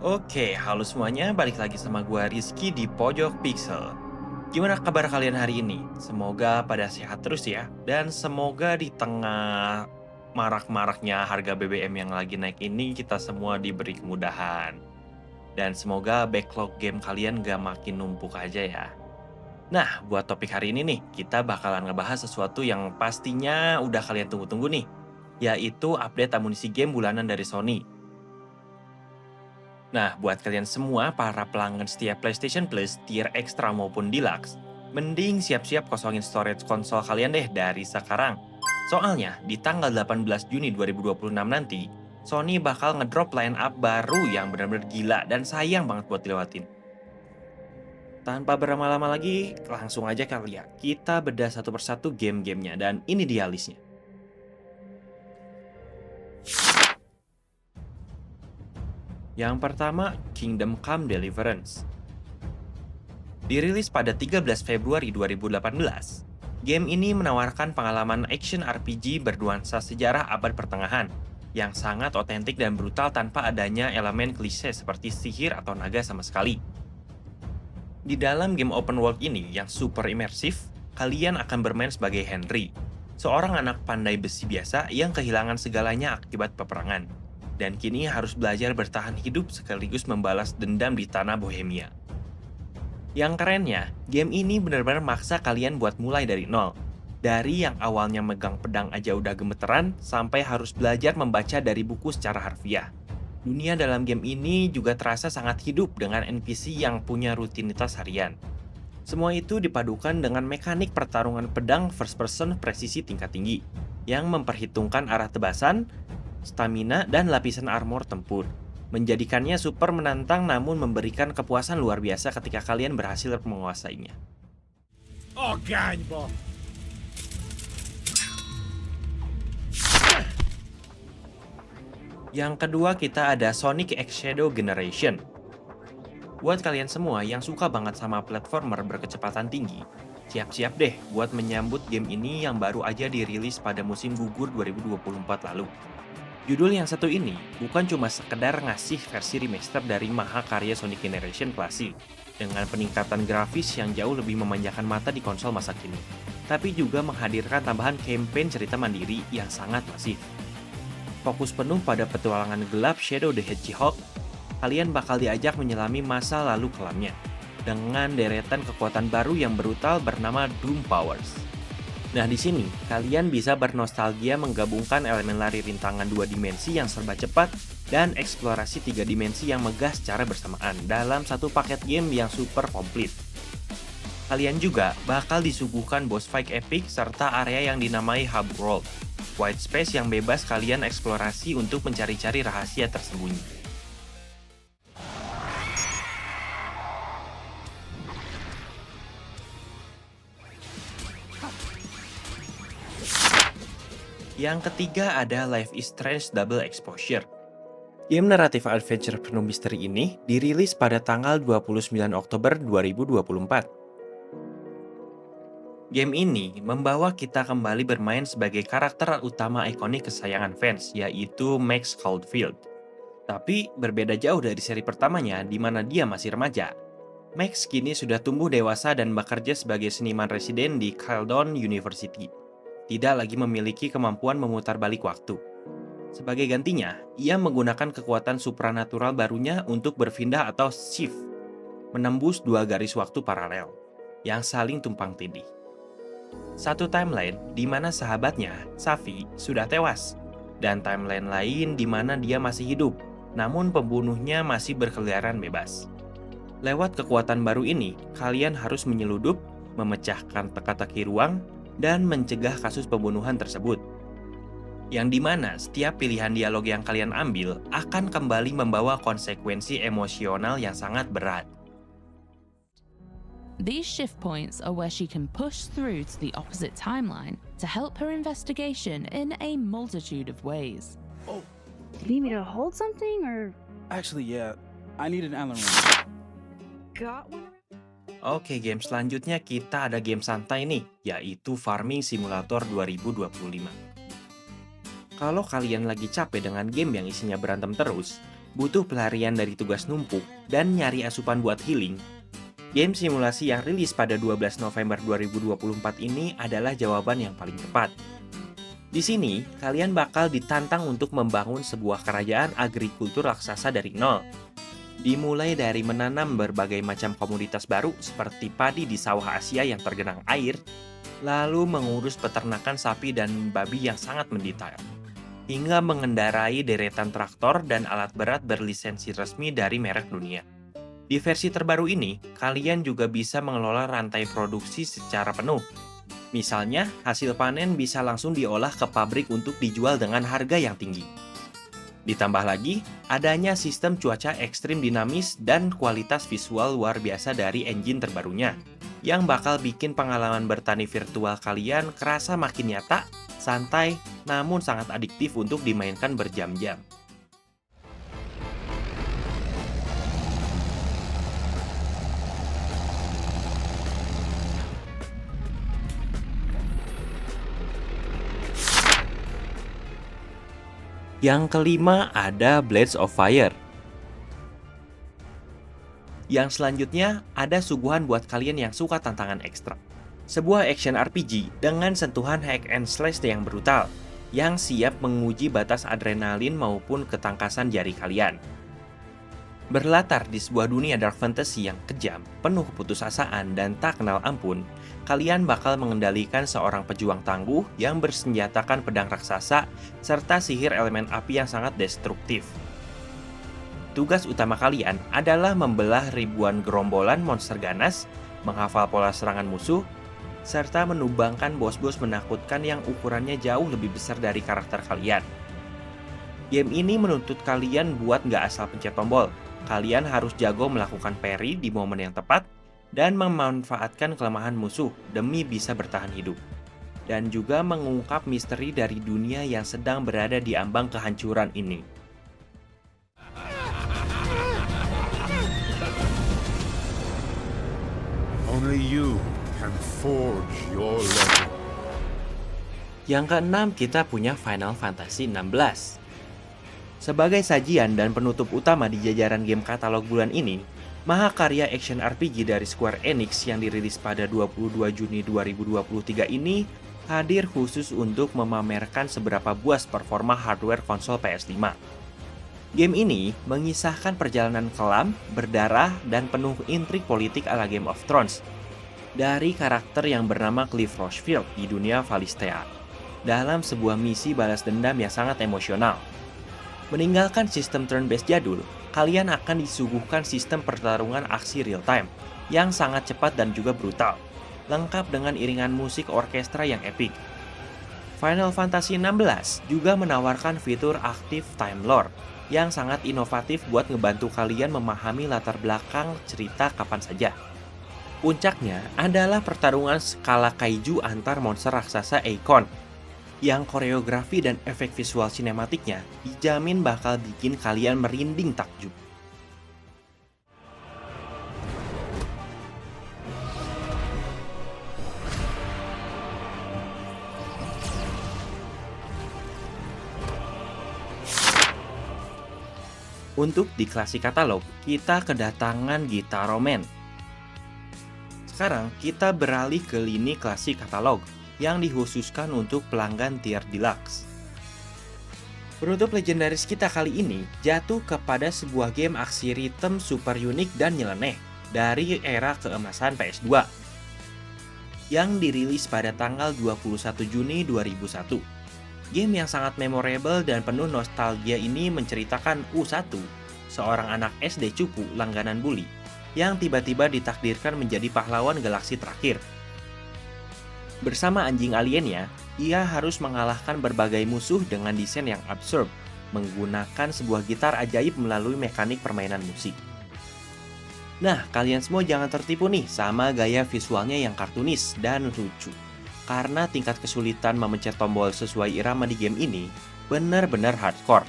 Oke, halo semuanya, balik lagi sama gua Rizky di Pojok Pixel. Gimana kabar kalian hari ini? Semoga pada sehat terus ya, dan semoga di tengah marak-maraknya harga BBM yang lagi naik ini kita semua diberi kemudahan. Dan semoga backlog game kalian gak makin numpuk aja ya. Nah, buat topik hari ini nih, kita bakalan ngebahas sesuatu yang pastinya udah kalian tunggu-tunggu nih, yaitu update amunisi game bulanan dari Sony. Nah, buat kalian semua para pelanggan setia PlayStation Plus, tier ekstra maupun deluxe, mending siap-siap kosongin storage konsol kalian deh dari sekarang. Soalnya, di tanggal 18 Juni 2026 nanti, Sony bakal ngedrop line up baru yang benar-benar gila dan sayang banget buat dilewatin. Tanpa berlama-lama lagi, langsung aja kali ya, kita bedah satu persatu game-gamenya dan ini dia listnya. Yang pertama, Kingdom Come Deliverance. Dirilis pada 13 Februari 2018, game ini menawarkan pengalaman action RPG bernuansa sejarah abad pertengahan yang sangat otentik dan brutal tanpa adanya elemen klise seperti sihir atau naga sama sekali. Di dalam game open world ini yang super imersif, kalian akan bermain sebagai Henry, seorang anak pandai besi biasa yang kehilangan segalanya akibat peperangan, dan kini harus belajar bertahan hidup sekaligus membalas dendam di tanah Bohemia. Yang kerennya, game ini benar-benar maksa kalian buat mulai dari nol. Dari yang awalnya megang pedang aja udah gemeteran, sampai harus belajar membaca dari buku secara harfiah. Dunia dalam game ini juga terasa sangat hidup dengan NPC yang punya rutinitas harian. Semua itu dipadukan dengan mekanik pertarungan pedang first person presisi tingkat tinggi, yang memperhitungkan arah tebasan, stamina, dan lapisan armor tempur. Menjadikannya super menantang namun memberikan kepuasan luar biasa ketika kalian berhasil menguasainya. Oh, gagne pas! Yang kedua kita ada Sonic X Shadow Generation. Buat kalian semua yang suka banget sama platformer berkecepatan tinggi, siap-siap deh buat menyambut game ini yang baru aja dirilis pada musim gugur 2024 lalu. Judul yang satu ini bukan cuma sekedar ngasih versi remaster dari mahakarya Sonic Generation klasik dengan peningkatan grafis yang jauh lebih memanjakan mata di konsol masa kini, tapi juga menghadirkan tambahan campaign cerita mandiri yang sangat masif. Fokus penuh pada petualangan gelap Shadow the Hedgehog, kalian bakal diajak menyelami masa lalu kelamnya dengan deretan kekuatan baru yang brutal bernama Doom Powers. Nah di sini, kalian bisa bernostalgia menggabungkan elemen lari rintangan 2 dimensi yang serba cepat dan eksplorasi 3 dimensi yang megah secara bersamaan dalam satu paket game yang super komplit. Kalian juga bakal disuguhkan boss fight epic serta area yang dinamai Hub World, white space yang bebas kalian eksplorasi untuk mencari-cari rahasia tersembunyi. Yang ketiga ada Life is Strange Double Exposure. Game naratif adventure penuh misteri ini dirilis pada tanggal 29 Oktober 2024. Game ini membawa kita kembali bermain sebagai karakter utama ikonik kesayangan fans, yaitu Max Caulfield. Tapi berbeda jauh dari seri pertamanya di mana dia masih remaja. Max kini sudah tumbuh dewasa dan bekerja sebagai seniman residen di Caledon University. Tidak lagi memiliki kemampuan memutar balik waktu. Sebagai gantinya, ia menggunakan kekuatan supranatural barunya untuk berpindah atau shift, menembus 2 garis waktu paralel yang saling tumpang tindih. Satu timeline di mana sahabatnya, Safi, sudah tewas, dan timeline lain di mana dia masih hidup, namun pembunuhnya masih berkeliaran bebas. Lewat kekuatan baru ini, kalian harus menyeludup, memecahkan teka-teki ruang, dan mencegah kasus pembunuhan tersebut. Yang dimana setiap pilihan dialog yang kalian ambil akan kembali membawa konsekuensi emosional yang sangat berat. These shift points are where she can push through to the opposite timeline to help her investigation in a multitude of ways. Oh, Do you need me to hold something or actually, yeah. I need an Allen ring. got one? Oke, game selanjutnya kita ada game santai nih, yaitu Farming Simulator 2025. Kalau kalian lagi capek dengan game yang isinya berantem terus, butuh pelarian dari tugas numpuk, dan nyari asupan buat healing, game simulasi yang rilis pada 12 November 2024 ini adalah jawaban yang paling tepat. Di sini, kalian bakal ditantang untuk membangun sebuah kerajaan agrikultur raksasa dari nol. Dimulai dari menanam berbagai macam komoditas baru seperti padi di sawah Asia yang tergenang air, lalu mengurus peternakan sapi dan babi yang sangat mendetail, hingga mengendarai deretan traktor dan alat berat berlisensi resmi dari merek dunia. Di versi terbaru ini, kalian juga bisa mengelola rantai produksi secara penuh. Misalnya, hasil panen bisa langsung diolah ke pabrik untuk dijual dengan harga yang tinggi. Ditambah lagi, adanya sistem cuaca ekstrim dinamis dan kualitas visual luar biasa dari engine terbarunya, yang bakal bikin pengalaman bertani virtual kalian kerasa makin nyata, santai, namun sangat adiktif untuk dimainkan berjam-jam. Yang kelima ada Blades of Fire. Yang selanjutnya ada suguhan buat kalian yang suka tantangan ekstra. Sebuah action RPG dengan sentuhan hack and slash yang brutal, yang siap menguji batas adrenalin maupun ketangkasan jari kalian. Berlatar di sebuah dunia dark fantasy yang kejam, penuh keputusasaan dan tak kenal ampun, kalian bakal mengendalikan seorang pejuang tangguh yang bersenjatakan pedang raksasa serta sihir elemen api yang sangat destruktif. Tugas utama kalian adalah membelah ribuan gerombolan monster ganas, menghafal pola serangan musuh, serta menumbangkan bos-bos menakutkan yang ukurannya jauh lebih besar dari karakter kalian. Game ini menuntut kalian buat nggak asal pencet tombol. Kalian harus jago melakukan parry di momen yang tepat dan memanfaatkan kelemahan musuh demi bisa bertahan hidup. Dan juga mengungkap misteri dari dunia yang sedang berada di ambang kehancuran ini. Only you can forge your legend. Yang keenam, kita punya Final Fantasy 16. Sebagai sajian dan penutup utama di jajaran game katalog bulan ini, mahakarya action RPG dari Square Enix yang dirilis pada 22 Juni 2023 ini hadir khusus untuk memamerkan seberapa buas performa hardware konsol PS5. Game ini mengisahkan perjalanan kelam, berdarah, dan penuh intrik politik ala Game of Thrones dari karakter yang bernama Cliff Rochefield di dunia Valisthea dalam sebuah misi balas dendam yang sangat emosional. Meninggalkan sistem turn-based jadul, kalian akan disuguhkan sistem pertarungan aksi real-time yang sangat cepat dan juga brutal, lengkap dengan iringan musik orkestra yang epik. Final Fantasy 16 juga menawarkan fitur Active Time Lore yang sangat inovatif buat ngebantu kalian memahami latar belakang cerita kapan saja. Puncaknya adalah pertarungan skala kaiju antar monster raksasa Eikon, yang koreografi dan efek visual sinematiknya dijamin bakal bikin kalian merinding takjub. Untuk di klasik katalog, kita kedatangan Gitaro Man. Sekarang kita beralih ke lini klasik katalog yang dikhususkan untuk pelanggan tier deluxe. Penutup legendaris kita kali ini jatuh kepada sebuah game aksi ritme super unik dan nyeleneh dari era keemasan PS2 yang dirilis pada tanggal 21 Juni 2001. Game yang sangat memorable dan penuh nostalgia ini menceritakan U1, seorang anak SD cupu langganan bully yang tiba-tiba ditakdirkan menjadi pahlawan galaksi terakhir. Bersama anjing aliennya, ia harus mengalahkan berbagai musuh dengan desain yang absurd, menggunakan sebuah gitar ajaib melalui mekanik permainan musik. Nah, kalian semua jangan tertipu nih sama gaya visualnya yang kartunis dan lucu. Karena tingkat kesulitan memencet tombol sesuai irama di game ini benar-benar hardcore.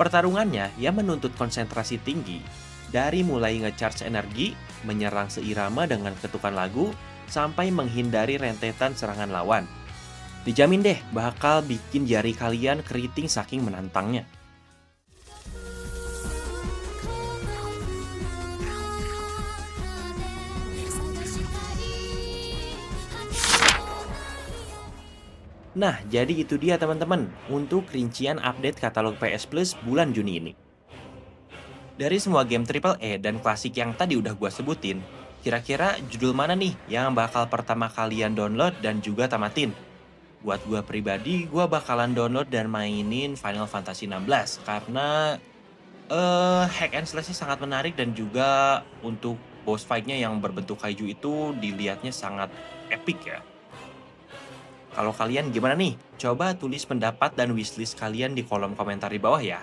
Pertarungannya yang menuntut konsentrasi tinggi, dari mulai nge-charge energi, menyerang seirama dengan ketukan lagu, sampai menghindari rentetan serangan lawan. Dijamin deh bakal bikin jari kalian keriting saking menantangnya. Nah, jadi itu dia teman-teman untuk rincian update katalog PS Plus bulan Juni ini. Dari semua game AAA dan klasik yang tadi udah gua sebutin, kira-kira judul mana nih yang bakal pertama kalian download dan juga tamatin? Buat gua pribadi, gua bakalan download dan mainin Final Fantasy 16 karena hack and slash-nya sangat menarik dan juga untuk boss fight-nya yang berbentuk kaiju itu dilihatnya sangat epic ya. Kalau kalian gimana nih? Coba tulis pendapat dan wishlist kalian di kolom komentar di bawah ya.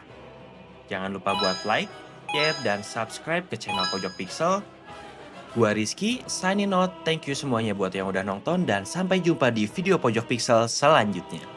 Jangan lupa buat like, share, dan subscribe ke channel Pojok Pixel. Gua Rizky, signing out. Thank you semuanya buat yang udah nonton dan sampai jumpa di video Pojok Pixel selanjutnya.